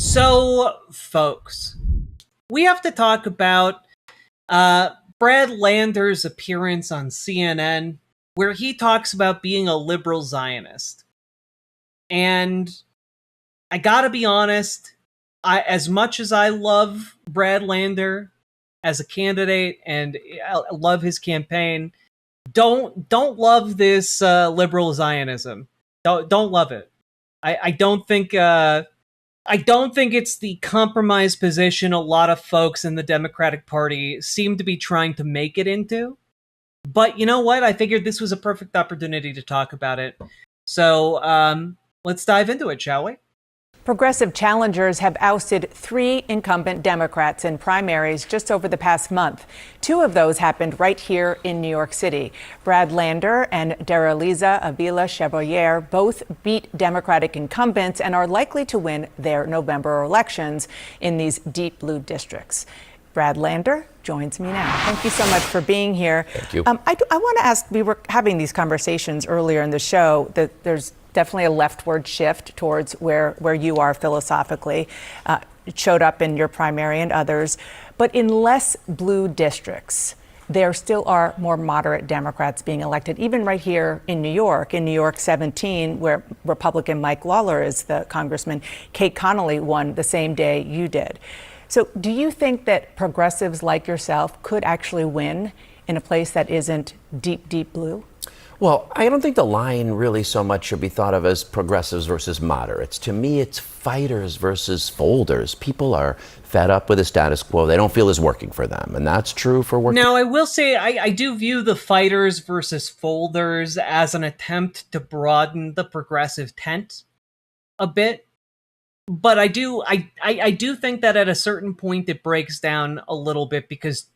So, folks, we have to talk about Brad Lander's appearance on CNN, where he talks about being a liberal Zionist. And I gotta be honest, as much as I love Brad Lander as a candidate and I love his campaign, don't love this liberal Zionism. Don't love it. I don't think. I don't think it's the compromise position a lot of folks in the Democratic Party seem to be trying to make it into. But you know what? I figured this was a perfect opportunity to talk about it. So let's dive into it, shall we? Progressive challengers have ousted 3 incumbent Democrats in primaries just over the past month. 2 of those happened right here in New York City. Brad Lander and Daraliza Avila Chevalier both beat Democratic incumbents and are likely to win their November elections in these deep blue districts. Brad Lander joins me now. Thank you so much for being here. Thank you. I want to ask, we were having these conversations earlier in the show that there's definitely a leftward shift towards where you are philosophically. It showed up in your primary and others. But in less blue districts, there still are more moderate Democrats being elected, even right here in New York 17, where Republican Mike Lawler is the congressman. Kate Connolly won the same day you did. So do you think that progressives like yourself could actually win in a place that isn't deep, deep blue? Well, I don't think the line really so much should be thought of as progressives versus moderates. To me, it's fighters versus folders. People are fed up with the status quo. They don't feel it's working for them. And that's true for working. Now, I will say I do view the fighters versus folders as an attempt to broaden the progressive tent a bit. But I do think that at a certain point it breaks down a little bit because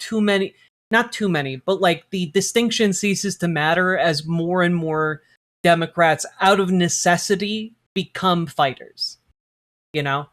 not too many, but like the distinction ceases to matter as more and more Democrats out of necessity become fighters, you know?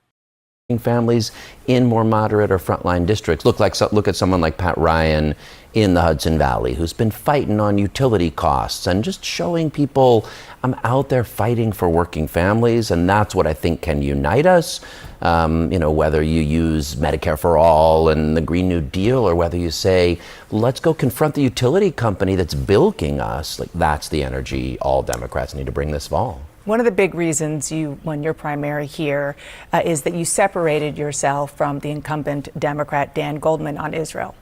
Families in more moderate or frontline districts. Look at someone like Pat Ryan in the Hudson Valley, who's been fighting on utility costs and just showing people I'm out there fighting for working families, and that's what I think can unite us. Whether you use Medicare for all and the Green New Deal, or whether you say, let's go confront the utility company that's bilking us, like that's the energy all Democrats need to bring this fall. One of the big reasons you won your primary here is that you separated yourself from the incumbent Democrat Dan Goldman on Israel.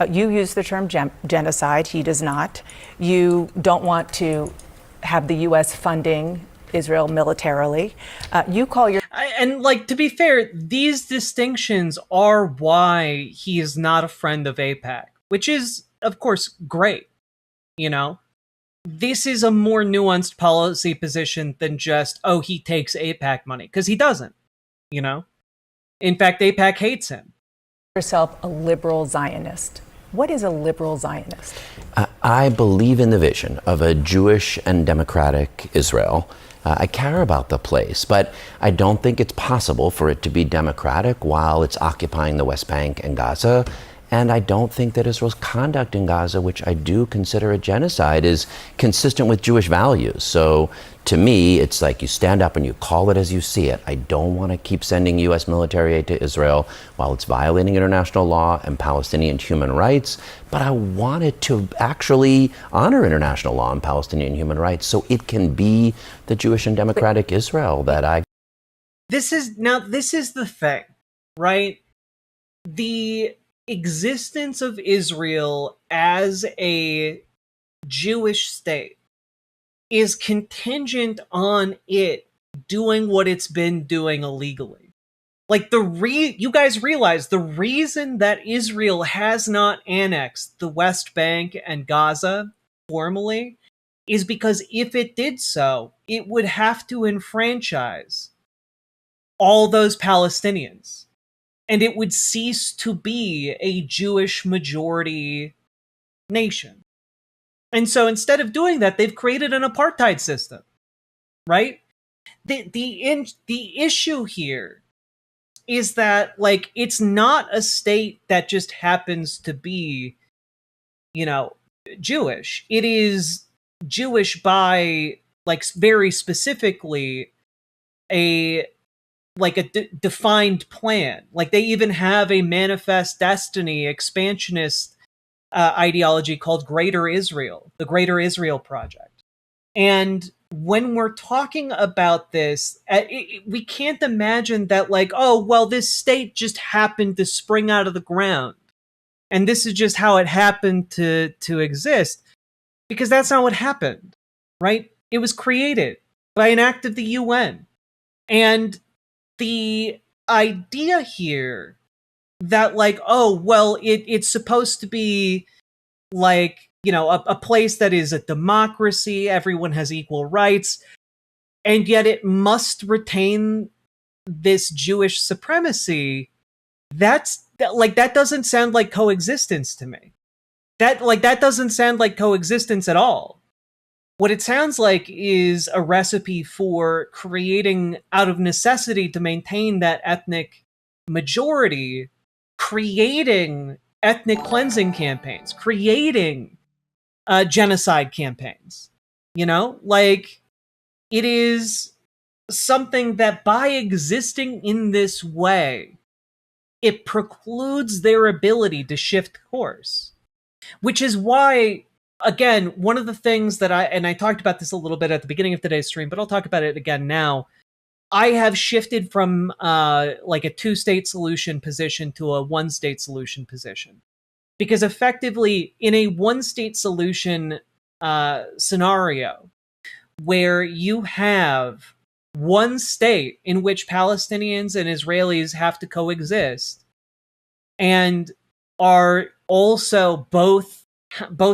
You use the term genocide. He does not. You don't want to have the U.S. funding Israel militarily. You call your... And to be fair, these distinctions are why he is not a friend of AIPAC, which is, of course, great, you know? This is a more nuanced policy position than just, oh, he takes AIPAC money, because he doesn't, you know? In fact, AIPAC hates him. Yourself a liberal Zionist. What is a liberal Zionist? I believe in the vision of a Jewish and democratic Israel. I care about the place, but I don't think it's possible for it to be democratic while it's occupying the West Bank and Gaza. And I don't think that Israel's conduct in Gaza, which I do consider a genocide, is consistent with Jewish values. So to me, it's like you stand up and you call it as you see it. I don't want to keep sending U.S. military aid to Israel while it's violating international law and Palestinian human rights. But I want it to actually honor international law and Palestinian human rights so it can be the Jewish and democratic Israel that I... This is the thing, right? The existence of Israel as a Jewish state is contingent on it doing what it's been doing illegally. Like you guys realize the reason that Israel has not annexed the West Bank and Gaza formally is because if it did so, it would have to enfranchise all those Palestinians. And it would cease to be a Jewish majority nation. And so instead of doing that, they've created an apartheid system, right? The issue here is that, it's not a state that just happens to be, Jewish. It is Jewish by, very specifically, a like a defined plan. Like they even have a manifest destiny expansionist ideology called Greater Israel, the Greater Israel Project. And when we're talking about this, we can't imagine that like, oh, well, this state just happened to spring out of the ground. And this is just how it happened to exist. Because that's not what happened, right? It was created by an act of the UN. And the idea here that like, oh, well, it's supposed to be like, you know, a place that is a democracy, everyone has equal rights, and yet it must retain this Jewish supremacy. That doesn't sound like coexistence to me. That doesn't sound like coexistence at all. What it sounds like is a recipe for creating, out of necessity to maintain that ethnic majority, creating ethnic cleansing campaigns, creating genocide campaigns. You know, like it is something that by existing in this way, it precludes their ability to shift course. Which is why, again, one of the things that I talked about this a little bit at the beginning of today's stream, but I'll talk about it again now. I have shifted from like a two-state solution position to a one-state solution position. Because effectively, in a one-state solution scenario, where you have one state in which Palestinians and Israelis have to coexist, and are also both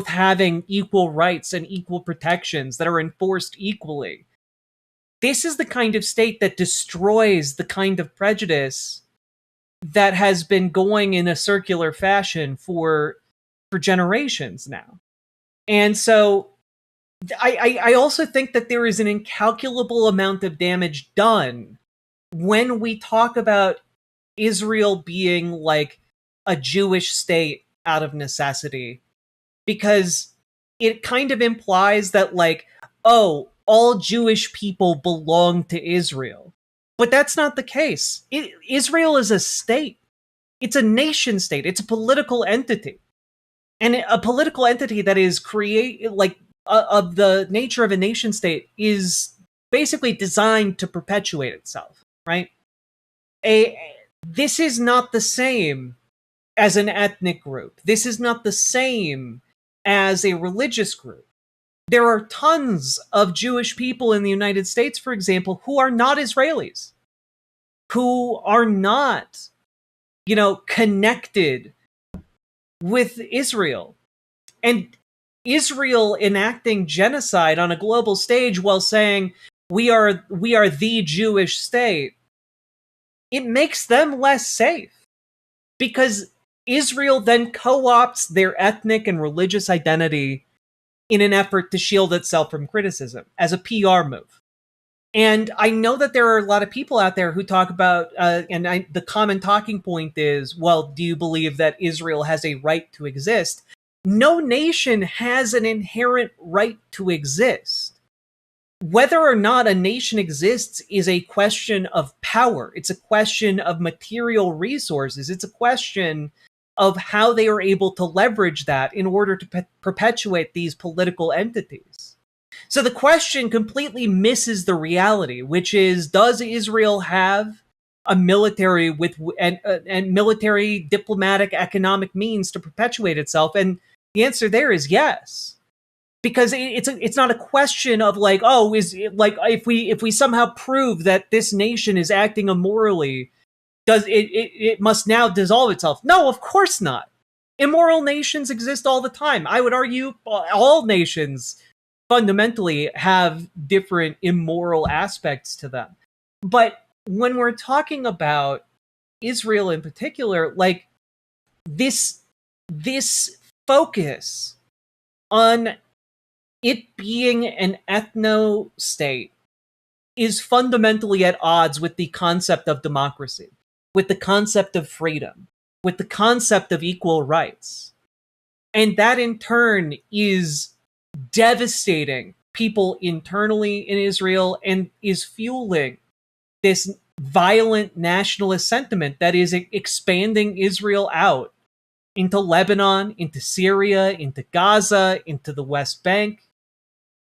having equal rights and equal protections that are enforced equally. This is the kind of state that destroys the kind of prejudice that has been going in a circular fashion for generations now. And so I also think that there is an incalculable amount of damage done when we talk about Israel being like a Jewish state out of necessity, because it kind of implies that like, oh, all Jewish people belong to Israel. But that's not the case. Israel is a state. It's a nation state. It's a political entity. And a political entity that is of the nature of a nation state is basically designed to perpetuate itself, right? This is not the same as an ethnic group. This is not the same as a religious group. There are tons of Jewish people in the United States, for example, who are not Israelis, who are not, you know, connected with Israel. And Israel enacting genocide on a global stage while saying we are the Jewish state, it makes them less safe, because Israel then co-opts their ethnic and religious identity in an effort to shield itself from criticism as a PR move. And I know that there are a lot of people out there who talk about, the common talking point is, well, do you believe that Israel has a right to exist? No nation has an inherent right to exist. Whether or not a nation exists is a question of power. It's a question of material resources. It's a question of how they are able to leverage that in order to perpetuate these political entities. So the question completely misses the reality, which is, does Israel have a military and military, diplomatic, economic means to perpetuate itself? And the answer there is yes. Because it's not a question of like, oh, is it like if we somehow prove that this nation is acting immorally, does it must now dissolve itself? No, of course not. Immoral nations exist all the time. I would argue all nations fundamentally have different immoral aspects to them. But when we're talking about Israel in particular, like this focus on it being an ethno-state is fundamentally at odds with the concept of democracy, with the concept of freedom, with the concept of equal rights. And that in turn is devastating people internally in Israel and is fueling this violent nationalist sentiment that is expanding Israel out into Lebanon, into Syria, into Gaza, into the West Bank.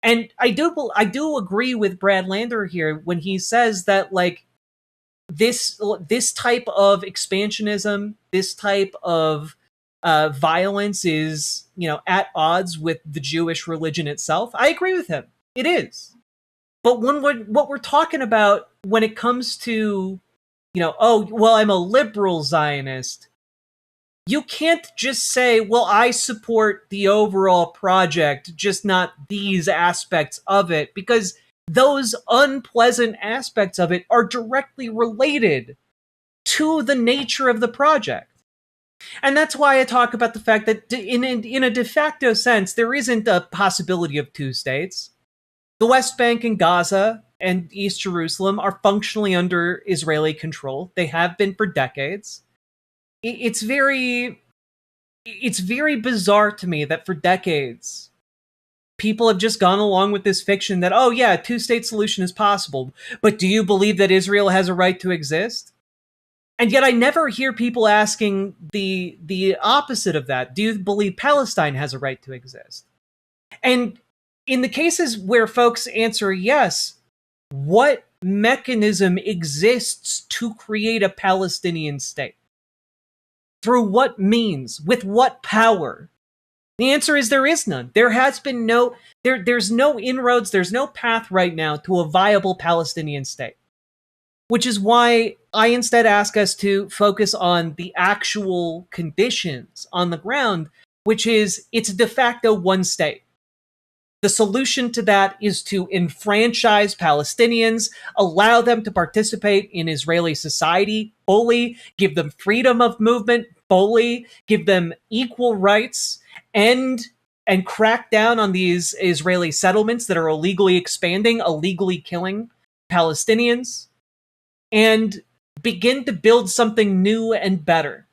And I do agree with Brad Lander here when he says that, like, this type of expansionism, this type of violence is, at odds with the Jewish religion itself. I agree with him. It is. But what we're talking about when it comes to, oh, well, I'm a liberal Zionist, you can't just say, well, I support the overall project, just not these aspects of it, because those unpleasant aspects of it are directly related to the nature of the project. And that's why I talk about the fact that in a de facto sense, there isn't a possibility of two states. The West Bank and Gaza and East Jerusalem are functionally under Israeli control. They have been for decades. It's very bizarre to me that for decades, people have just gone along with this fiction that, oh yeah, a two-state solution is possible. But do you believe that Israel has a right to exist? And yet I never hear people asking the opposite of that. Do you believe Palestine has a right to exist? And in the cases where folks answer yes, what mechanism exists to create a Palestinian state? Through what means? With what power? The answer is there is none. There has been there's no inroads, there's no path right now to a viable Palestinian state. Which is why I instead ask us to focus on the actual conditions on the ground, which is it's de facto one state. The solution to that is to enfranchise Palestinians, allow them to participate in Israeli society fully, give them freedom of movement fully, give them equal rights, and crack down on these Israeli settlements that are illegally expanding, illegally killing Palestinians, and begin to build something new and better.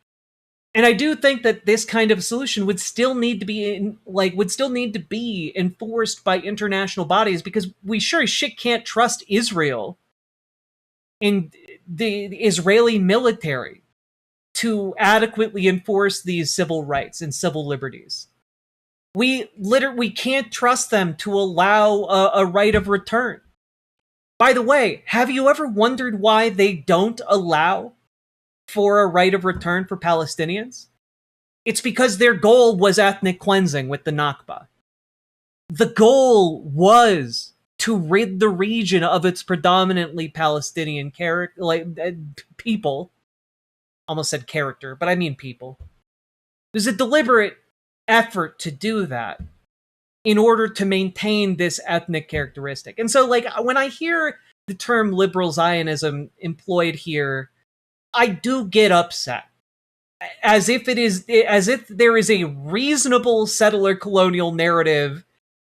And I do think that this kind of solution would still need to be enforced by international bodies, because we sure as shit can't trust Israel and the Israeli military to adequately enforce these civil rights and civil liberties. We can't trust them to allow a right of return. By the way, have you ever wondered why they don't allow for a right of return for Palestinians? It's because their goal was ethnic cleansing with the Nakba. The goal was to rid the region of its predominantly Palestinian people. Almost said character, but I mean people. There's a deliberate effort to do that in order to maintain this ethnic characteristic. And so, like, when I hear the term liberal Zionism employed here, I do get upset. As if there is a reasonable settler colonial narrative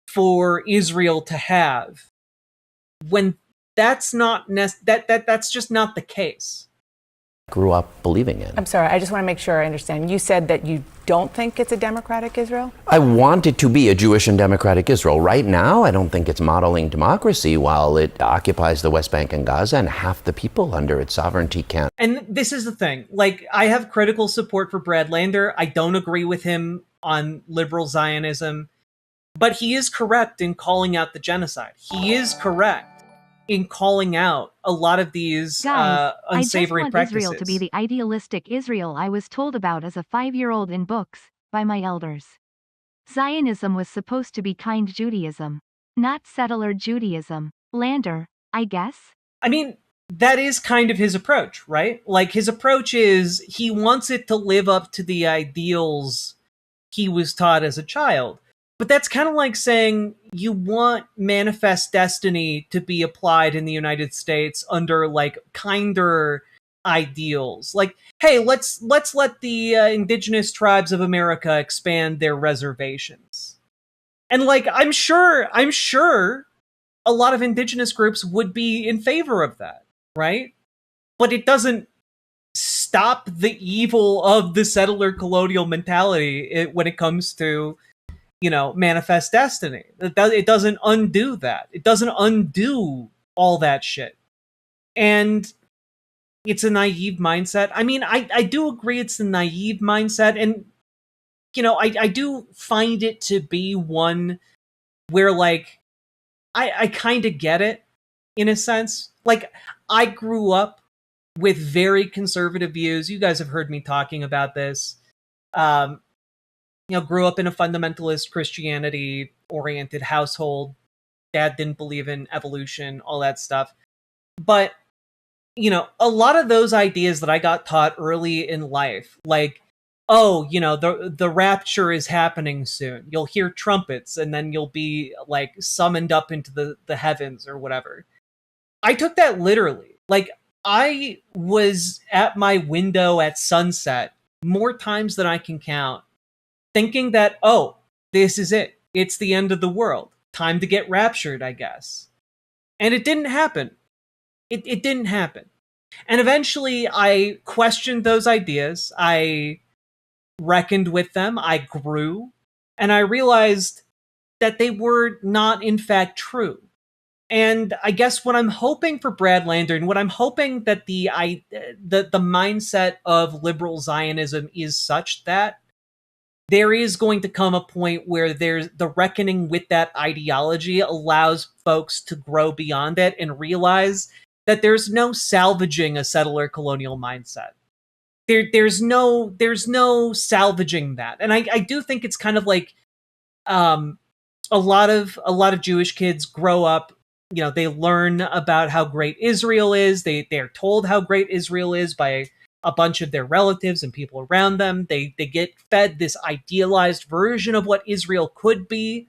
for Israel to have, when that's just not the case. Grew up believing in. I'm sorry, I just want to make sure I understand. You said that you don't think it's a democratic Israel? I want it to be a Jewish and democratic Israel. Right now, I don't think it's modeling democracy while it occupies the West Bank and Gaza, and half the people under its sovereignty can't. And this is the thing. Like, I have critical support for Brad Lander. I don't agree with him on liberal Zionism, but he is correct in calling out the genocide. He is correct in calling out a lot of these unsavory practices. I just want Israel to be the idealistic Israel I was told about as a 5-year-old in books, by my elders. Zionism was supposed to be kind Judaism, not settler Judaism. Lander, I guess? I mean, that is kind of his approach, right? Like, his approach is he wants it to live up to the ideals he was taught as a child. But that's kind of like saying you want manifest destiny to be applied in the United States under, like, kinder ideals. Like, hey, let's let the indigenous tribes of America expand their reservations. And, like, I'm sure a lot of indigenous groups would be in favor of that, right? But it doesn't stop the evil of the settler colonial mentality when it comes to, manifest destiny. It doesn't undo that. It doesn't undo all that shit. And it's a naive mindset. I mean, I do agree it's a naive mindset, and I do find it to be one where, like, I kind of get it in a sense. Like, I grew up with very conservative views. You guys have heard me talking about this. Um, grew up in a fundamentalist Christianity oriented household. Dad didn't believe in evolution, all that stuff. But, a lot of those ideas that I got taught early in life, like, oh, the rapture is happening soon. You'll hear trumpets and then you'll be, like, summoned up into the heavens or whatever. I took that literally. Like, I was at my window at sunset more times than I can count, thinking that, oh, this is it. It's the end of the world. Time to get raptured, I guess. And it didn't happen. It didn't happen. And eventually I questioned those ideas. I reckoned with them. I grew. And I realized that they were not, in fact, true. And I guess what I'm hoping for Brad Lander, and what I'm hoping that the mindset of liberal Zionism is such that there is going to come a point where there's the reckoning with that ideology allows folks to grow beyond it and realize that there's no salvaging a settler colonial mindset. There's no salvaging that. And I do think it's kind of like a lot of Jewish kids grow up, they learn about how great Israel is. They're told how great Israel is by a bunch of their relatives and people around them. They get fed this idealized version of what Israel could be,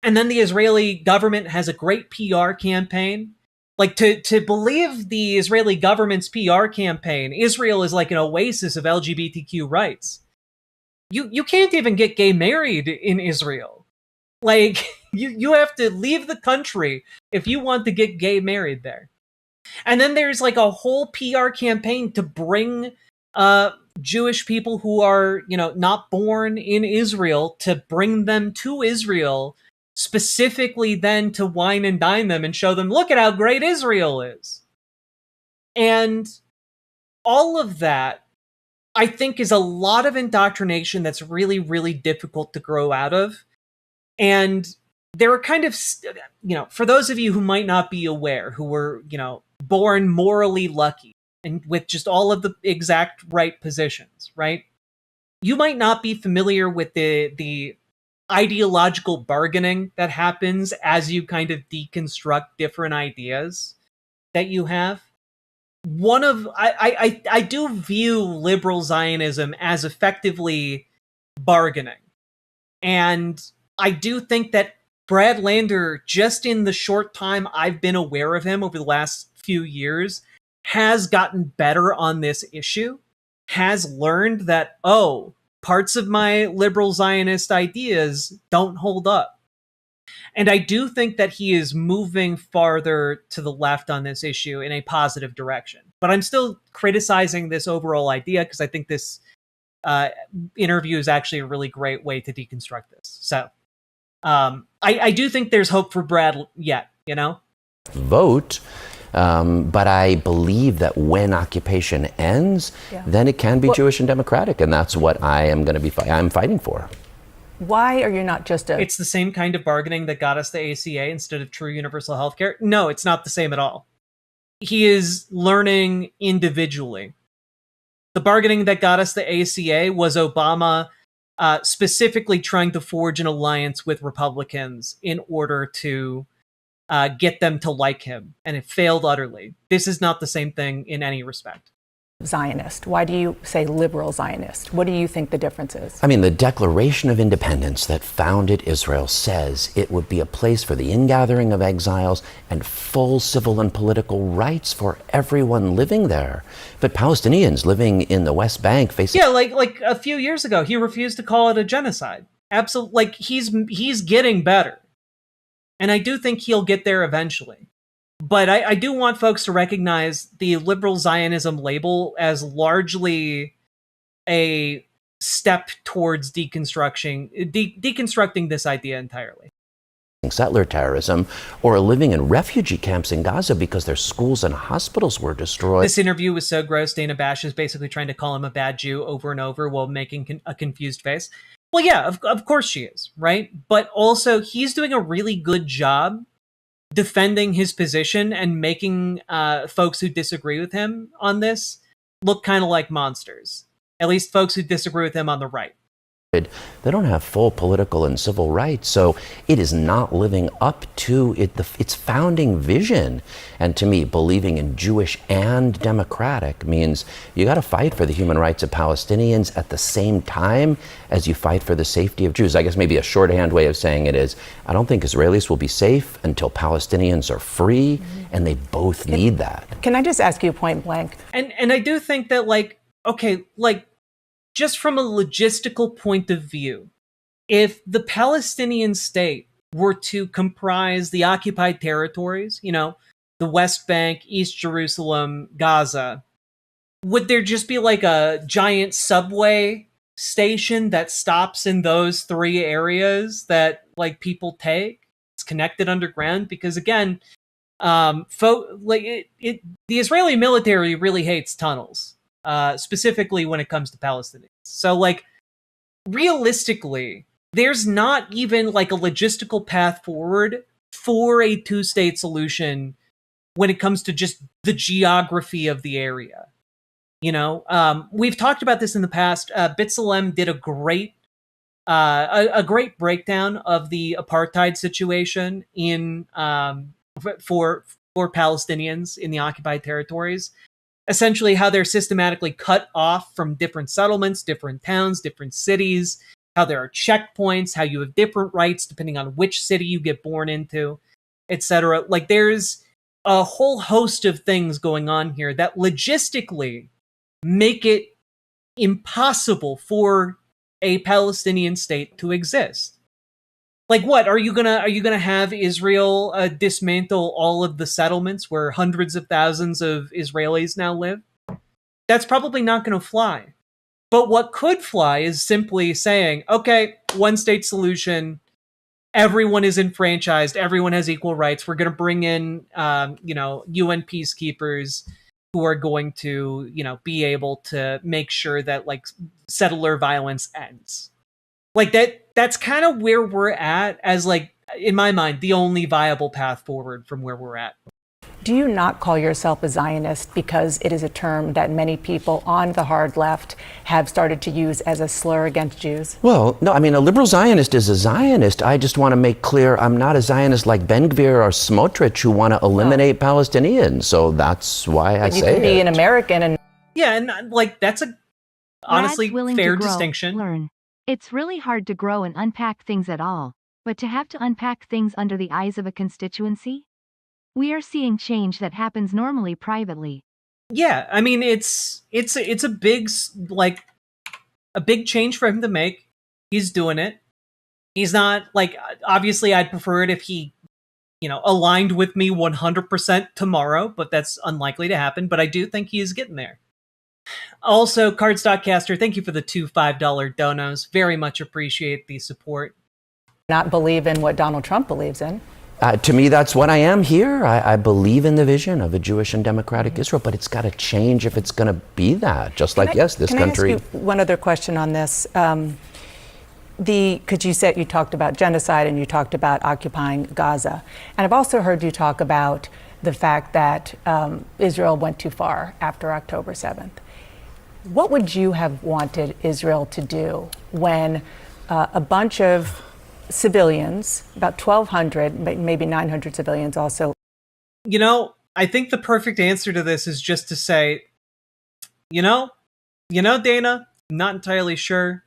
And then the Israeli government has a great PR campaign. Like, to believe the Israeli government's PR campaign, Israel is like an oasis of LGBTQ rights. You can't even get gay married in Israel. Like, you have to leave the country if you want to get gay married there. And then there's like a whole PR campaign to bring Jewish people who are, not born in Israel, to bring them to Israel, specifically then to wine and dine them and show them, look at how great Israel is. And all of that, I think, is a lot of indoctrination that's really, really difficult to grow out of. And there are kind of, for those of you who might not be aware, who were, born morally lucky and with just all of the exact right positions, right? You might not be familiar with the ideological bargaining that happens as you kind of deconstruct different ideas that you have. I do view liberal Zionism as effectively bargaining. And I do think that Brad Lander, just in the short time I've been aware of him over the last few years, has gotten better on this issue, has learned that, oh, parts of my liberal Zionist ideas don't hold up. And I do think that he is moving farther to the left on this issue in a positive direction. But I'm still criticizing this overall idea because I think this interview is actually a really great way to deconstruct this. So I do think there's hope for Brad yet, Vote. But I believe that when occupation ends, then it can be Jewish and democratic, and that's what I am going to be I'm fighting for. Why are you not just It's the same kind of bargaining that got us the ACA instead of true universal health care? No, it's not the same at all. He is learning individually. The bargaining that got us the ACA was Obama specifically trying to forge an alliance with Republicans in order to get them to like him, and it failed utterly. This is not the same thing in any respect. Zionist? Why do you say liberal Zionist? What do you think the difference is? I mean, the Declaration of Independence that founded Israel says it would be a place for the ingathering of exiles and full civil and political rights for everyone living there. But Palestinians living in the West Bank facing... Yeah, like a few years ago, he refused to call it a genocide. Absolutely, like he's getting better. And I do think he'll get there eventually. But I do want folks to recognize the liberal Zionism label as largely a step towards deconstructing this idea entirely. settler terrorism or are living in refugee camps in Gaza because their schools and hospitals were destroyed. This interview was so gross, Dana Bash is basically trying to call him a bad Jew over and over while making a confused face. Well, yeah, of course she is, right? But also, he's doing a really good job defending his position and making folks who disagree with him on this look kind of like monsters. At least folks who disagree with him on the right. They don't have full political and civil rights, so it is not living up to its founding vision. And to me, believing in Jewish and democratic means you got to fight for the human rights of Palestinians at the same time as you fight for the safety of Jews. I guess maybe a shorthand way of saying it is, I don't think Israelis will be safe until Palestinians are free, and they both need that. Can I just ask you point blank? And I do think that, just from a logistical point of view, if the Palestinian state were to comprise the occupied territories, the West Bank, East Jerusalem, Gaza, would there just be like a giant subway station that stops in those three areas that people take? It's connected underground because, again, the Israeli military really hates tunnels. Specifically when it comes to Palestinians. So, realistically, there's not even, a logistical path forward for a two-state solution when it comes to just the geography of the area. We've talked about this in the past. B'Tselem did a great breakdown of the apartheid situation in for Palestinians in the occupied territories. Essentially how they're systematically cut off from different settlements, different towns, different cities, how there are checkpoints, how you have different rights depending on which city you get born into, etc. There's a whole host of things going on here that logistically make it impossible for a Palestinian state to exist. What are you gonna have Israel dismantle all of the settlements where hundreds of thousands of Israelis now live? That's probably not going to fly. But what could fly is simply saying, okay, one state solution, everyone is enfranchised, everyone has equal rights. We're going to bring in UN peacekeepers who are going to be able to make sure that settler violence ends. That's kind of where we're at as, in my mind, the only viable path forward from where we're at. Do you not call yourself a Zionist because it is a term that many people on the hard left have started to use as a slur against Jews? Well, no, a liberal Zionist is a Zionist. I just want to make clear I'm not a Zionist like Ben-Gvir or Smotrich who want to eliminate Palestinians. So that's why I say it. You can be an American and... Yeah, and that's a honestly fair distinction. Learn. It's really hard to grow and unpack things at all, but to have to unpack things under the eyes of a constituency? We are seeing change that happens normally privately. Yeah, it's a big change for him to make. He's doing it. He's not obviously I'd prefer it if he, aligned with me 100% tomorrow, but that's unlikely to happen. But I do think he is getting there. Also, Cardstockcaster, thank you for the two $5 donos. Very much appreciate the support. Not believe in what Donald Trump believes in. To me, that's what I am here. I believe in the vision of a Jewish and democratic Israel, but it's got to change if it's going to be that. Just this country. Can I ask you one other question on this? Because you talked about genocide and you talked about occupying Gaza. And I've also heard you talk about the fact that Israel went too far after October 7th. What would you have wanted Israel to do when a bunch of civilians, about 1,200, maybe 900 civilians also? I think the perfect answer to this is just to say, Dana, I'm not entirely sure,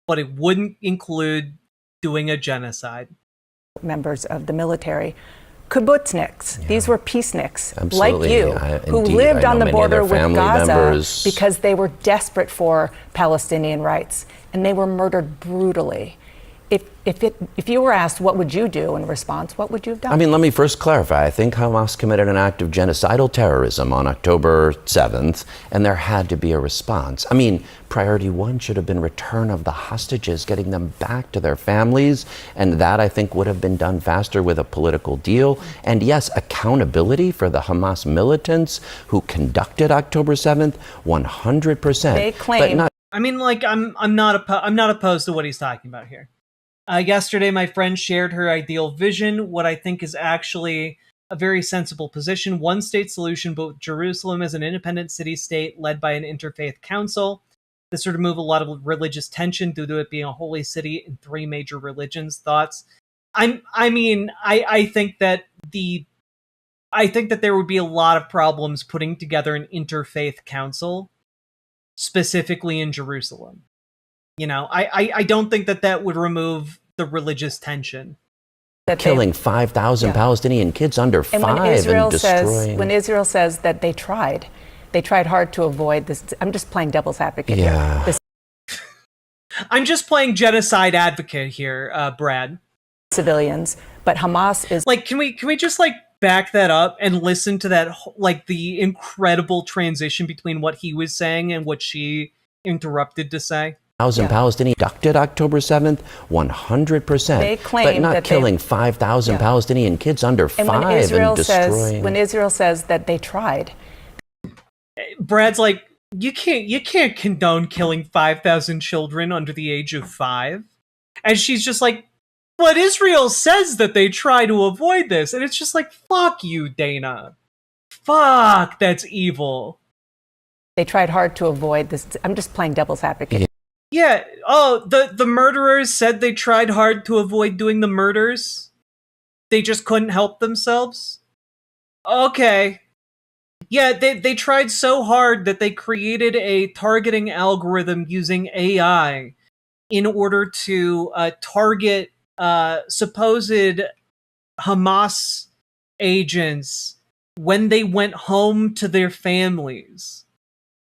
but it wouldn't include doing a genocide. Members of the military, kibbutzniks, these were peaceniks, Absolutely. like you, who lived on the border with Gaza because they were desperate for Palestinian rights, and they were murdered brutally. If you were asked what would you do in response, what would you have done? I mean, let me first clarify. I think Hamas committed an act of genocidal terrorism on October 7th, and there had to be a response. I mean, priority one should have been return of the hostages, getting them back to their families, and that I think would have been done faster with a political deal. And yes, accountability for the Hamas militants who conducted October 7th, 100%. They claim. But not I mean, like, I'm not opposed to what he's talking about here. Yesterday, my friend shared her ideal vision, what I think is actually a very sensible position. One state solution, but with Jerusalem as an independent city-state led by an interfaith council. This would remove a lot of religious tension due to it being a holy city in three major religions. Thoughts? I think that there would be a lot of problems putting together an interfaith council, specifically in Jerusalem. You know, I don't think that would remove the religious tension. That killing 5,000 Palestinian kids under 5 and destroying. When Israel says that they tried hard to avoid this. I'm just playing devil's advocate Yeah. here. I'm just playing genocide advocate here, Brad. Civilians, but Hamas is like, can we just like back that up and listen to that, like, the incredible transition between what he was saying and what she interrupted to say? 1,000 Palestinians abducted October 7th, 100%. They claim but not that killing 5,000 Palestinian kids under 5 and destroying. When Israel says that they tried, Brad's like, you can't condone killing 5,000 children under the age of 5. And she's just like, but Israel says that they try to avoid this. And it's just like, fuck you, Dana. Fuck, that's evil. they tried hard to avoid this. I'm just playing devil's advocate. Yeah. Oh, the murderers said they tried hard to avoid doing the murders. They just couldn't help themselves. Okay. Yeah, they tried so hard that they created a targeting algorithm using AI in order to target supposed Hamas agents when they went home to their families.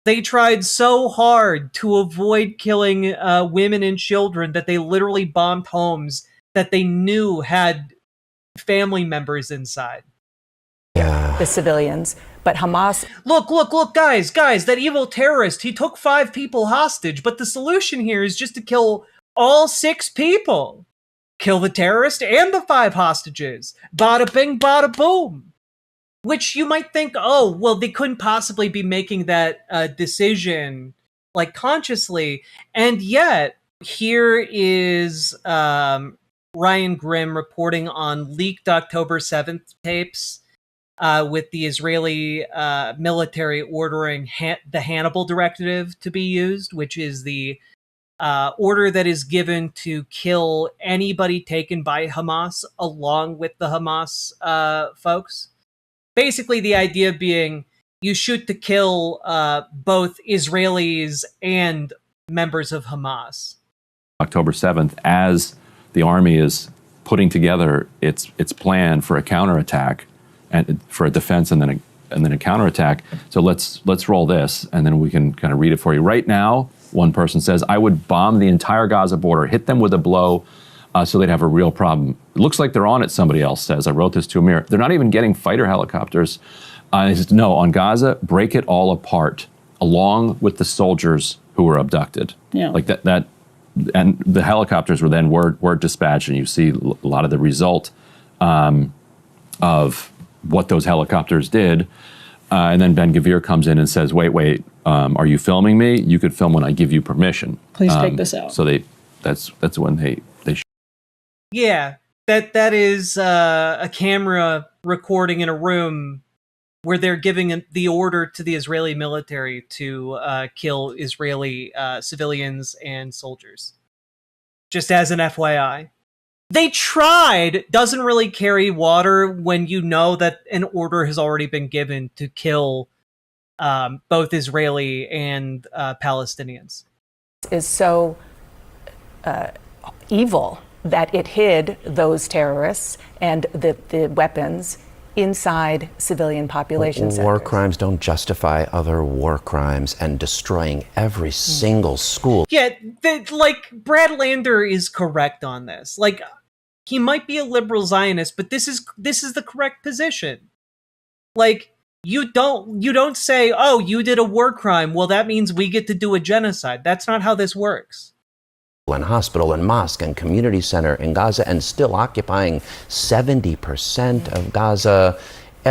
They tried so hard to avoid killing women and children that they literally bombed homes that they knew had family members inside. Yeah. The civilians, but Hamas. Look, guys, that evil terrorist, he took 5 people hostage, but the solution here is just to kill all 6 people. Kill the terrorist and the 5 hostages. Bada bing, bada boom. Which you might think, oh, well, they couldn't possibly be making that decision, like, consciously. And yet, here is Ryan Grimm reporting on leaked October 7th tapes with the Israeli military ordering the Hannibal directive to be used, which is the order that is given to kill anybody taken by Hamas along with the Hamas folks. Basically, the idea being you shoot to kill both Israelis and members of Hamas. October 7th, as the army is putting together its plan for a counterattack and for a defense and then a counterattack. So let's roll this, and then we can kind of read it for you. Right now, one person says, I would bomb the entire Gaza border, hit them with a blow, so they'd have a real problem. It looks like they're on it, somebody else says. I wrote this to Amir. They're not even getting fighter helicopters. He says, no, on Gaza, break it all apart, along with the soldiers who were abducted. Yeah. Like that, and the helicopters were dispatched, and you see a lot of the result of what those helicopters did. And then Ben-Gvir comes in and says, wait, are you filming me? You could film when I give you permission. Please take this out. So that's when they Yeah, that is a camera recording in a room where they're giving the order to the Israeli military to kill Israeli civilians and soldiers. Just as an FYI. They tried doesn't really carry water when you know that an order has already been given to kill both Israeli and Palestinians. Is so evil that it hid those terrorists and the weapons inside civilian population centers. War crimes don't justify other war crimes and destroying every single school. Yeah, like, Brad Lander is correct on this. Like, he might be a liberal Zionist, but this is the correct position. Like, you don't say, oh, you did a war crime, well, that means we get to do a genocide. That's not how this works. And hospital and mosque and community center in Gaza, and still occupying 70% of Gaza,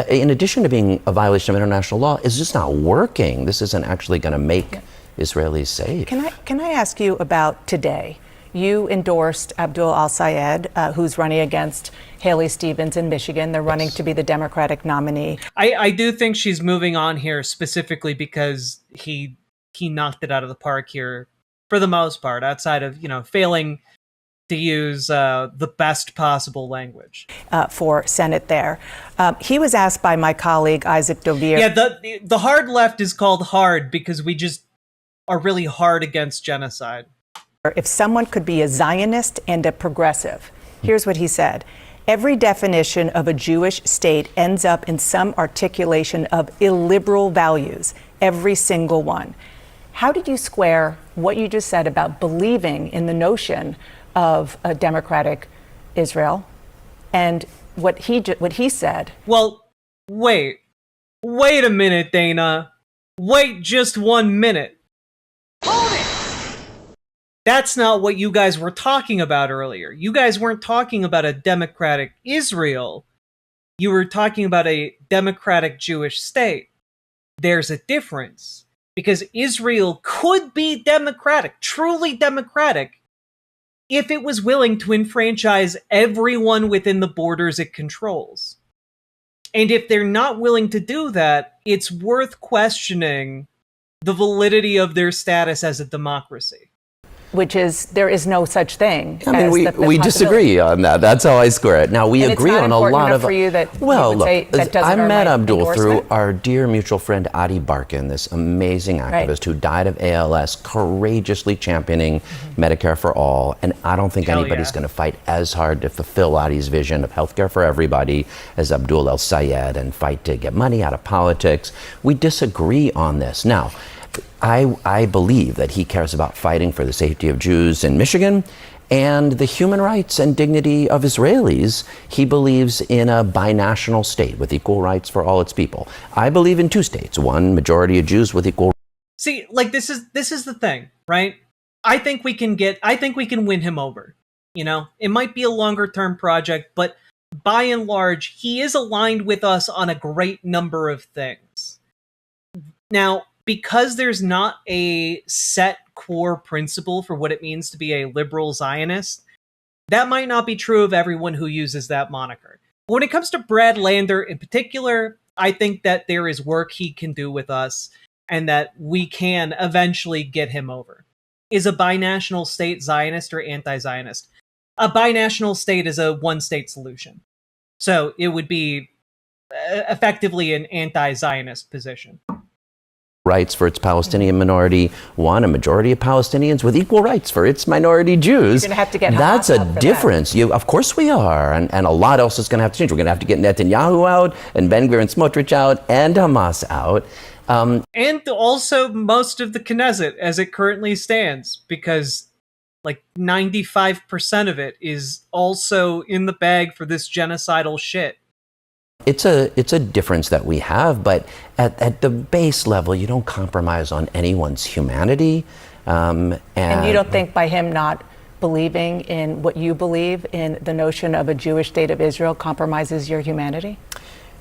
in addition to being a violation of international law, is just not working. This isn't actually going to make Israelis safe. Can I ask you about today? You endorsed Abdul al-Sayed, who's running against Haley Stevens in Michigan. They're running to be the Democratic nominee. I do think she's moving on here specifically because he knocked it out of the park here for the most part, outside of, failing to use the best possible language. For Senate there. He was asked by my colleague, Isaac Dovere. Yeah, the hard left is called hard because we just are really hard against genocide. If someone could be a Zionist and a progressive, here's what he said. Every definition of a Jewish state ends up in some articulation of illiberal values, every single one. How did you square what you just said about believing in the notion of a democratic Israel and what he said? Well, wait a minute, Dana. Wait just 1 minute. Hold it! That's not what you guys were talking about earlier. You guys weren't talking about a democratic Israel. You were talking about a democratic Jewish state. There's a difference. Because Israel could be democratic, truly democratic, if it was willing to enfranchise everyone within the borders it controls. And if they're not willing to do that, it's worth questioning the validity of their status as a democracy. Which is, there is no such thing. I mean, we disagree on that. That's how I square it. Now, we agree on a lot of... For you that well, you would say that doesn't I met Abdul endorsement? through our dear mutual friend Adi Barkan, this amazing activist who died of ALS, courageously championing Medicare for all. And I don't think anybody's going to fight as hard to fulfill Adi's vision of healthcare for everybody as Abdul al-Sayed and fight to get money out of politics. We disagree on this. Now, I believe that he cares about fighting for the safety of Jews in Michigan and the human rights and dignity of Israelis. He believes in a binational state with equal rights for all its people. I believe in two states, one majority of Jews with equal. See, like, this is the thing, right? I think we can win him over. It might be a longer term project, but by and large, he is aligned with us on a great number of things. Now, because there's not a set core principle for what it means to be a liberal Zionist, that might not be true of everyone who uses that moniker. But when it comes to Brad Lander in particular, I think that there is work he can do with us and that we can eventually get him over. Is a binational state Zionist or anti-Zionist? A binational state is a one-state solution. So it would be effectively an anti-Zionist position. Rights for its Palestinian minority, one, a majority of Palestinians with equal rights for its minority Jews. You're going to have to get That's Hamas a out for difference. that. Of course we are, and a lot else is going to have to change. We're going to have to get Netanyahu out, and Ben Gvir and Smotrich out, and Hamas out. And also most of the Knesset as it currently stands, because like 95% of it is also in the bag for this genocidal shit. It's a difference that we have, but at the base level, you don't compromise on anyone's humanity. And you don't think by him not believing in what you believe in the notion of a Jewish state of Israel compromises your humanity?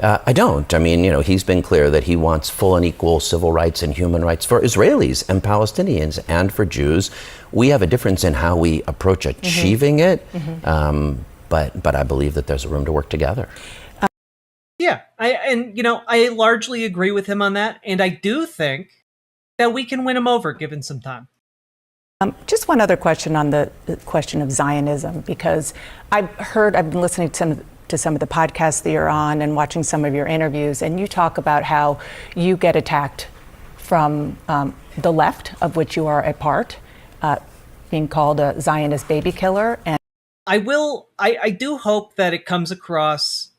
I don't. I mean, he's been clear that he wants full and equal civil rights and human rights for Israelis and Palestinians and for Jews. We have a difference in how we approach achieving it, but I believe that there's room to work together. Yeah, I largely agree with him on that, and I do think that we can win him over given some time. Just one other question on the question of Zionism, because I've been listening to some of the podcasts that you're on and watching some of your interviews, and you talk about how you get attacked from the left, of which you are a part, being called a Zionist baby killer. And I do hope that it comes across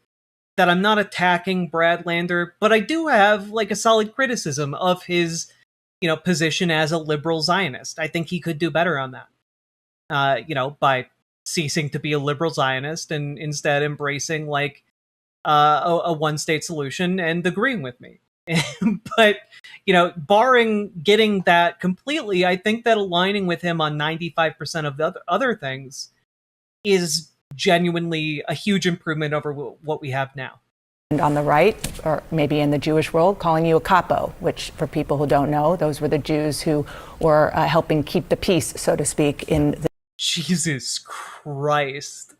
that I'm not attacking Brad Lander, but I do have like a solid criticism of his, position as a liberal Zionist. I think he could do better on that. By ceasing to be a liberal Zionist and instead embracing like a one-state solution and agreeing with me. But, barring getting that completely, I think that aligning with him on 95% of the other things is genuinely a huge improvement over what we have now. And on the right, or maybe in the Jewish world, calling you a capo, which for people who don't know, those were the Jews who were helping keep the peace, so to speak, in the... Jesus Christ.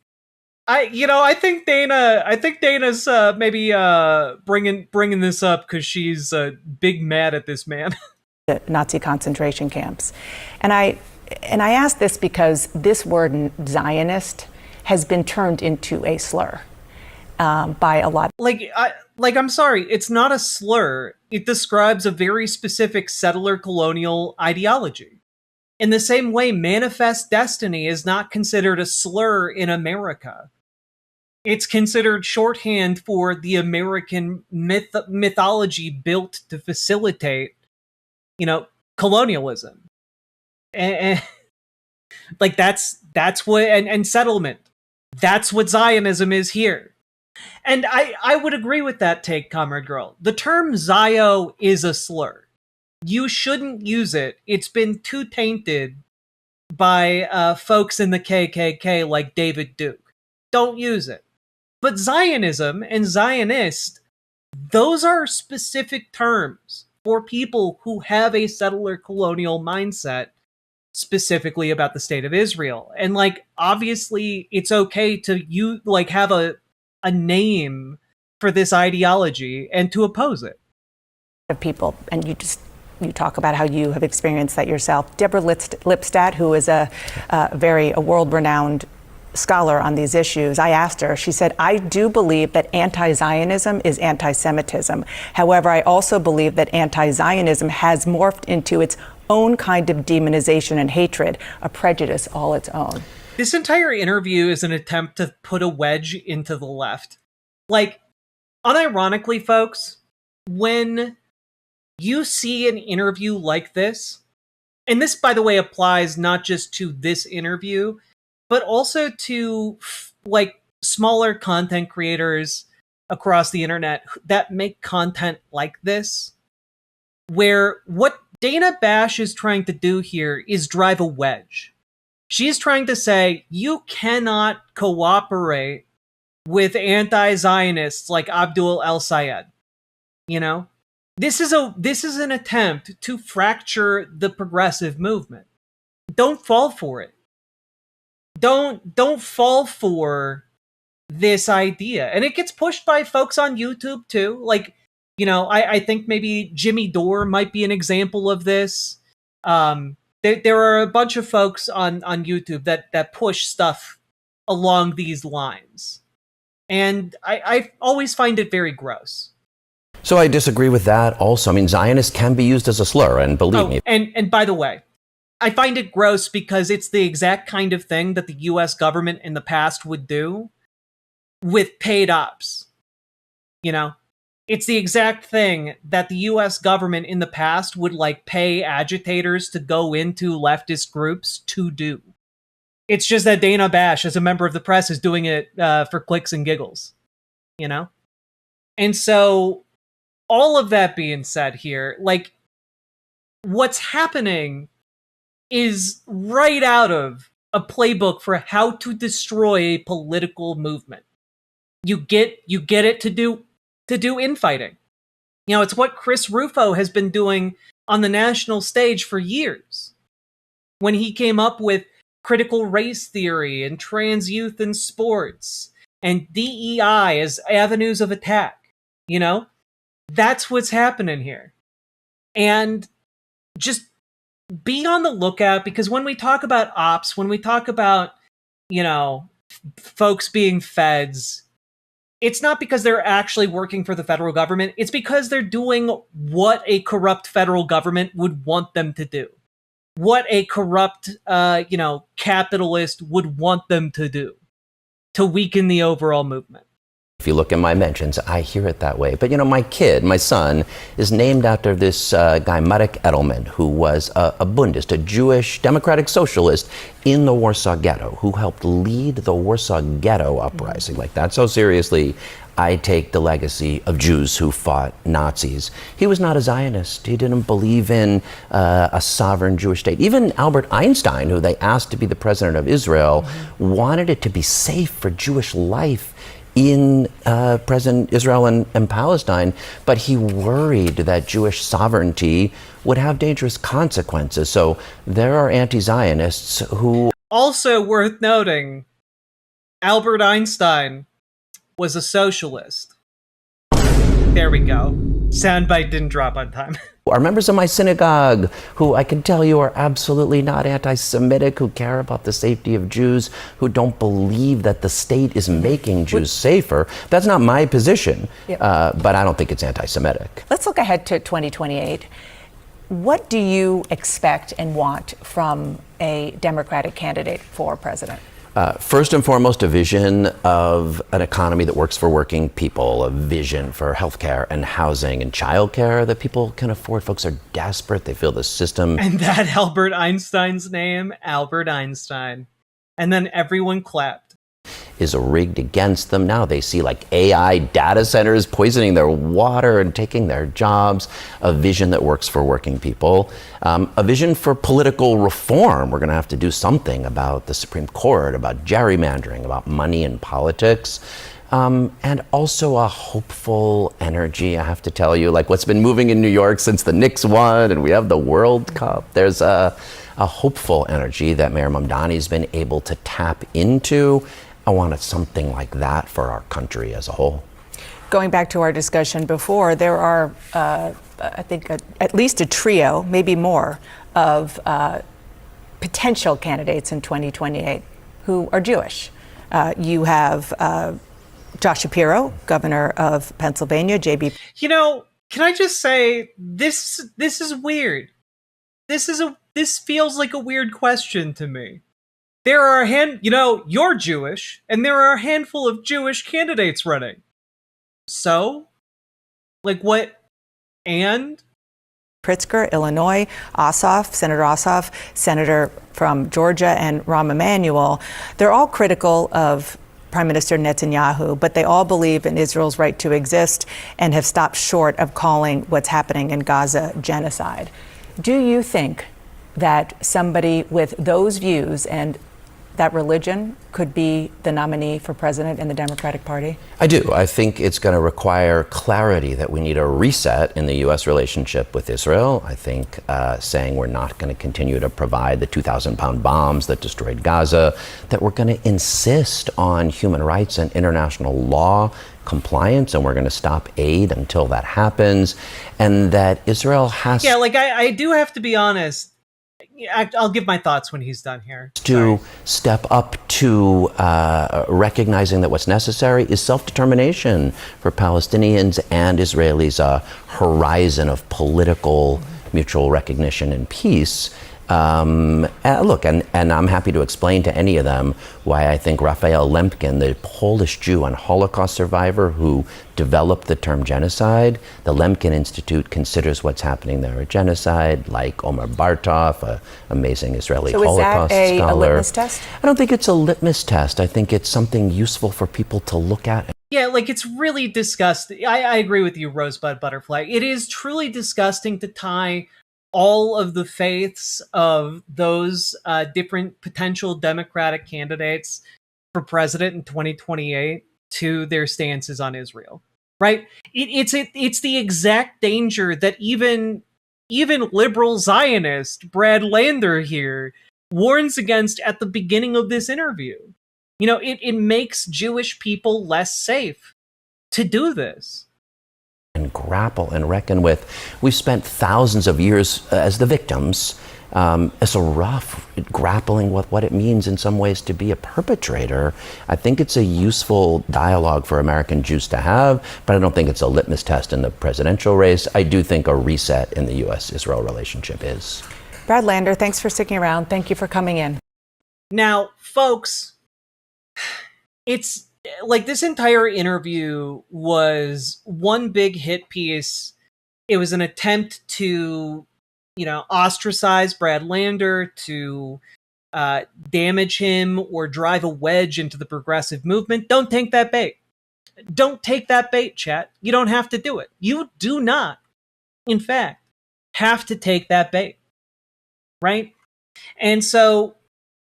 I think Dana's maybe bringing this up because she's big mad at this man. The Nazi concentration camps. And I ask this because this word Zionist has been turned into a slur by a lot. I'm sorry, it's not a slur. It describes a very specific settler colonial ideology. In the same way, manifest destiny is not considered a slur in America. It's considered shorthand for the American mythology built to facilitate, colonialism. And like that's what and settlement. That's what Zionism is here. And I would agree with that take, Comrade Girl. The term Zio is a slur. You shouldn't use it. It's been too tainted by folks in the KKK like David Duke. Don't use it. But Zionism and Zionist, those are specific terms for people who have a settler colonial mindset, specifically about the state of Israel. And like, obviously, it's okay to have a name for this ideology and to oppose it. Of people, and you talk about how you have experienced that yourself. Deborah Lipstadt, who is a world-renowned scholar on these issues, I asked her, she said, I do believe that anti-Zionism is anti-Semitism. However, I also believe that anti-Zionism has morphed into its own kind of demonization and hatred, a prejudice all its own. This entire interview is an attempt to put a wedge into the left. Like, unironically, folks, when you see an interview like this, and this, by the way, applies not just to this interview, but also to like smaller content creators across the internet that make content like this, where what Dana Bash is trying to do here is drive a wedge. She's trying to say, you cannot cooperate with anti-Zionists like Abdul El-Sayed. This is an attempt to fracture the progressive movement. Don't fall for it. Don't fall for this idea. And it gets pushed by folks on YouTube too. Like, I think maybe Jimmy Dore might be an example of this. There are a bunch of folks on YouTube that push stuff along these lines. And I always find it very gross. So I disagree with that also. I mean, Zionist can be used as a slur, and believe me. And by the way, I find it gross because it's the exact kind of thing that the US government in the past would do with paid ops. It's the exact thing that the US government in the past would pay agitators to go into leftist groups to do. It's just that Dana Bash, as a member of the press, is doing it for clicks and giggles. And so, all of that being said here, what's happening is right out of a playbook for how to destroy a political movement. You get it to do infighting. It's what Chris Rufo has been doing on the national stage for years. When he came up with critical race theory and trans youth in sports and DEI as avenues of attack, that's what's happening here. And just be on the lookout, because when we talk about ops, when we talk about, folks being feds, it's not because they're actually working for the federal government. It's because they're doing what a corrupt federal government would want them to do. What a corrupt, capitalist would want them to do to weaken the overall movement. If you look in my mentions, I hear it that way. But my son, is named after this guy, Marek Edelman, who was a Bundist, a Jewish democratic socialist in the Warsaw Ghetto, who helped lead the Warsaw Ghetto uprising like that. So seriously, I take the legacy of Jews who fought Nazis. He was not a Zionist. He didn't believe in a sovereign Jewish state. Even Albert Einstein, who they asked to be the president of Israel, wanted it to be safe for Jewish life in present Israel and Palestine, but he worried that Jewish sovereignty would have dangerous consequences. So there are anti-Zionists who... Also worth noting, Albert Einstein was a socialist. There we go. Soundbite didn't drop on time. are members of my synagogue who I can tell you are absolutely not anti-Semitic, who care about the safety of Jews, who don't believe that the state is making Jews safer. That's not my position, but I don't think it's anti-Semitic. Let's look ahead to 2028. What do you expect and want from a Democratic candidate for president? First and foremost, a vision of an economy that works for working people, a vision for healthcare and housing and childcare that people can afford. Folks are desperate. They feel the system. And that Albert Einstein's name, Albert Einstein. And then everyone clapped. Is rigged against them. Now they see like AI data centers poisoning their water and taking their jobs. A vision that works for working people. A vision for political reform. We're going to have to do something about the Supreme Court, about gerrymandering, about money in politics. And also a hopeful energy, I have to tell you, like what's been moving in New York since the Knicks won and we have the World Cup. There's a hopeful energy that Mayor Mamdani's been able to tap into. I wanted something like that for our country as a whole. Going back to our discussion before, there are, I think, at least a trio, maybe more, of potential candidates in 2028 who are Jewish. You have Josh Shapiro, governor of Pennsylvania, JB. You know, can I just say, this is weird. This feels like a weird question to me. There are you're Jewish, and there are a handful of Jewish candidates running. So? Like what? And? Pritzker, Illinois, Senator Ossoff, Senator from Georgia, and Rahm Emanuel, they're all critical of Prime Minister Netanyahu, but they all believe in Israel's right to exist and have stopped short of calling what's happening in Gaza genocide. Do you think that somebody with those views and that religion could be the nominee for president in the Democratic Party? I do. I think it's going to require clarity that we need a reset in the U.S. relationship with Israel. I think saying we're not going to continue to provide the 2,000-pound bombs that destroyed Gaza, that we're going to insist on human rights and international law compliance, and we're going to stop aid until that happens, and that Israel has... Yeah, like I do have to be honest. I'll give my thoughts when he's done here. To step up to recognizing that what's necessary is self-determination for Palestinians and Israelis, a horizon of political mutual recognition and peace. Look, and I'm happy to explain to any of them why I think Raphael Lemkin, the Polish Jew and Holocaust survivor who developed the term genocide, the Lemkin Institute considers what's happening there a genocide, like Omer Bartov, an amazing Israeli Holocaust scholar. So is that a litmus test? I don't think it's a litmus test. I think it's something useful for people to look at. Yeah, like it's really disgusting. I agree with you, Rosebud Butterfly. It is truly disgusting to tie all of the faiths of those different potential Democratic candidates for president in 2028 to their stances on Israel, right? It's the exact danger that even liberal Zionist Brad Lander here warns against at the beginning of this interview. You know, it makes Jewish people less safe to do this. And grapple and reckon with. We've spent thousands of years as the victims. It's a rough grappling with what it means in some ways to be a perpetrator. I think it's a useful dialogue for American Jews to have, but I don't think it's a litmus test in the presidential race. I do think a reset in the U.S.-Israel relationship is. Brad Lander, thanks for sticking around. Thank you for coming in. Now, folks, like, this entire interview was one big hit piece. It was an attempt to, ostracize Brad Lander, to damage him or drive a wedge into the progressive movement. Don't take that bait. Don't take that bait, chat. You don't have to do it. You do not, in fact, have to take that bait, right? And so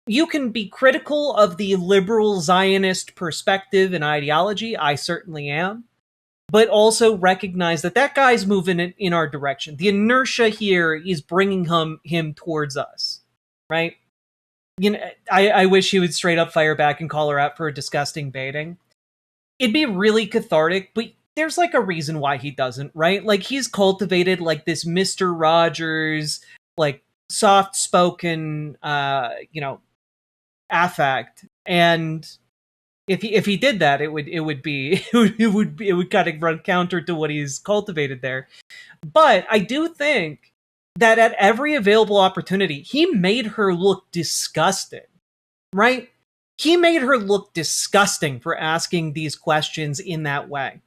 you can be critical of the liberal Zionist perspective and ideology. I certainly am. But also recognize that that guy's moving in our direction. The inertia here is bringing him towards us, right? I wish he would straight up fire back and call her out for disgusting baiting. It'd be really cathartic, but there's like a reason why he doesn't, right? Like, he's cultivated like this Mr. Rogers, like, soft-spoken, affect, and if he did that, it would kind of run counter to what he's cultivated there. But I do think that at every available opportunity, he made her look disgusting, right? He made her look disgusting for asking these questions in that way.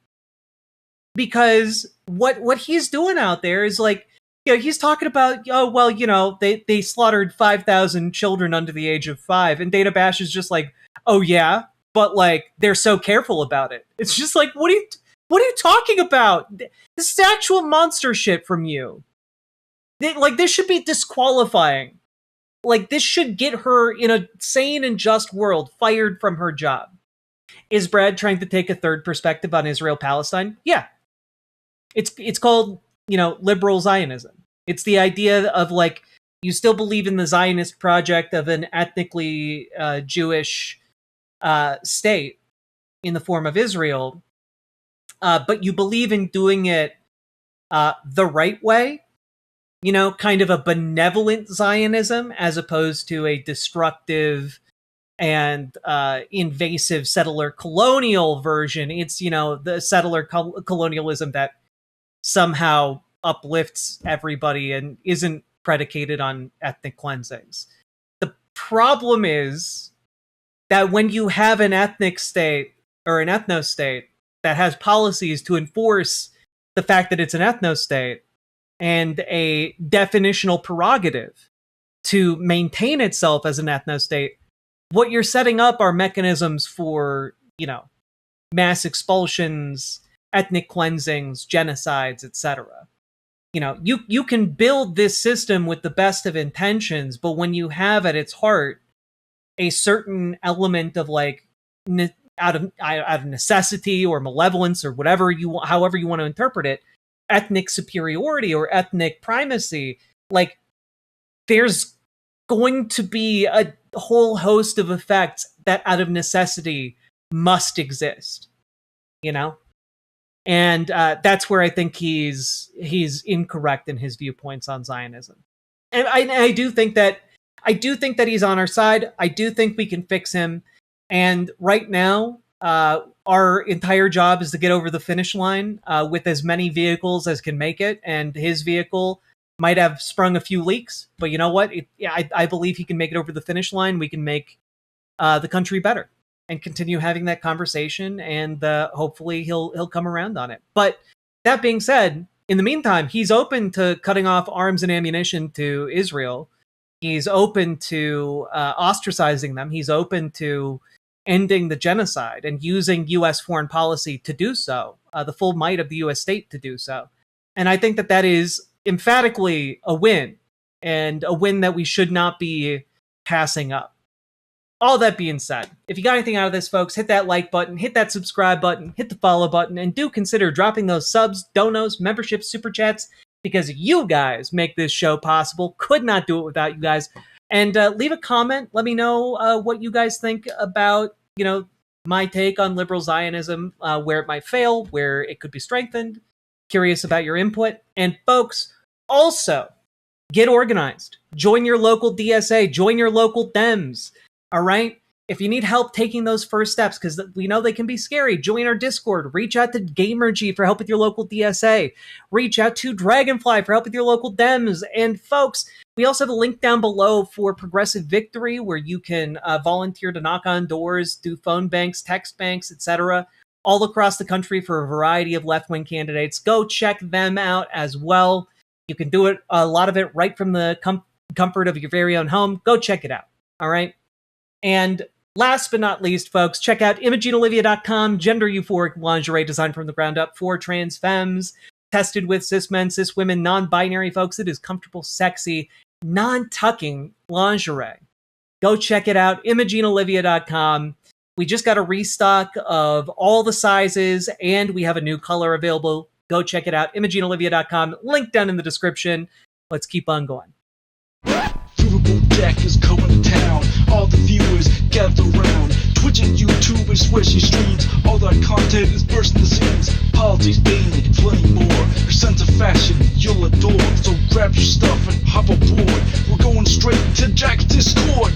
Because what he's doing out there is like, he's talking about, they slaughtered 5,000 children under the age of 5, and Dana Bash is just like, oh yeah, but like, they're so careful about it. It's just like, what are you talking about? This is actual monster shit from you. This should be disqualifying. Like, this should get her, in a sane and just world, fired from her job. Is Brad trying to take a third perspective on Israel-Palestine? Yeah. It's called, liberal Zionism. It's the idea of, like, you still believe in the Zionist project of an ethnically Jewish state in the form of Israel, but you believe in doing it the right way, kind of a benevolent Zionism, as opposed to a destructive and invasive settler colonial version. It's, the settler colonialism that somehow uplifts everybody and isn't predicated on ethnic cleansings. The problem is that when you have an ethnic state or an ethnostate that has policies to enforce the fact that it's an ethnostate and a definitional prerogative to maintain itself as an ethnostate, what you're setting up are mechanisms for, mass expulsions, ethnic cleansings, genocides, etc. You can build this system with the best of intentions, but when you have at its heart a certain element of, like, out of necessity or malevolence or whatever however you want to interpret it, ethnic superiority or ethnic primacy, like, there's going to be a whole host of effects that out of necessity must exist, and that's where I think he's incorrect in his viewpoints on Zionism. And I do think that he's on our side. I do think we can fix him. And right now, our entire job is to get over the finish line with as many vehicles as can make it. And his vehicle might have sprung a few leaks, but you know what? I believe he can make it over the finish line. We can make the country better and continue having that conversation, and hopefully he'll come around on it. But that being said, in the meantime, he's open to cutting off arms and ammunition to Israel. He's open to ostracizing them. He's open to ending the genocide and using U.S. foreign policy to do so, the full might of the U.S. state to do so. And I think that is emphatically a win, and a win that we should not be passing up. All that being said, if you got anything out of this, folks, hit that like button, hit that subscribe button, hit the follow button, and do consider dropping those subs, donos, memberships, super chats, because you guys make this show possible. Could not do it without you guys. And leave a comment. Let me know what you guys think about, my take on liberal Zionism, where it might fail, where it could be strengthened. Curious about your input. And folks, also, get organized. Join your local DSA. Join your local Dems. All right? If you need help taking those first steps, because we know they can be scary, join our Discord. Reach out to Gamergy for help with your local DSA. Reach out to Dragonfly for help with your local Dems. And folks, we also have a link down below for Progressive Victory, where you can volunteer to knock on doors, do phone banks, text banks, etc., all across the country for a variety of left-wing candidates. Go check them out as well. You can do it, a lot of it, right from the comfort of your very own home. Go check it out. All right? And last but not least, folks, check out ImogeneOlivia.com, gender euphoric lingerie designed from the ground up for trans femmes, tested with cis men, cis women, non-binary folks. It is comfortable, sexy, non-tucking lingerie. Go check it out, ImogeneOlivia.com. We just got a restock of all the sizes, and we have a new color available. Go check it out, ImogeneOlivia.com. Link down in the description. Let's keep on going. Riverboat Jack is going to town. All the viewers gather round. Twitch and YouTube is where she streams. All that content is bursting the seams. Politics, gaming, plenty more. Her sense of fashion you'll adore. So grab your stuff and hop aboard. We're going straight to Jack's Discord.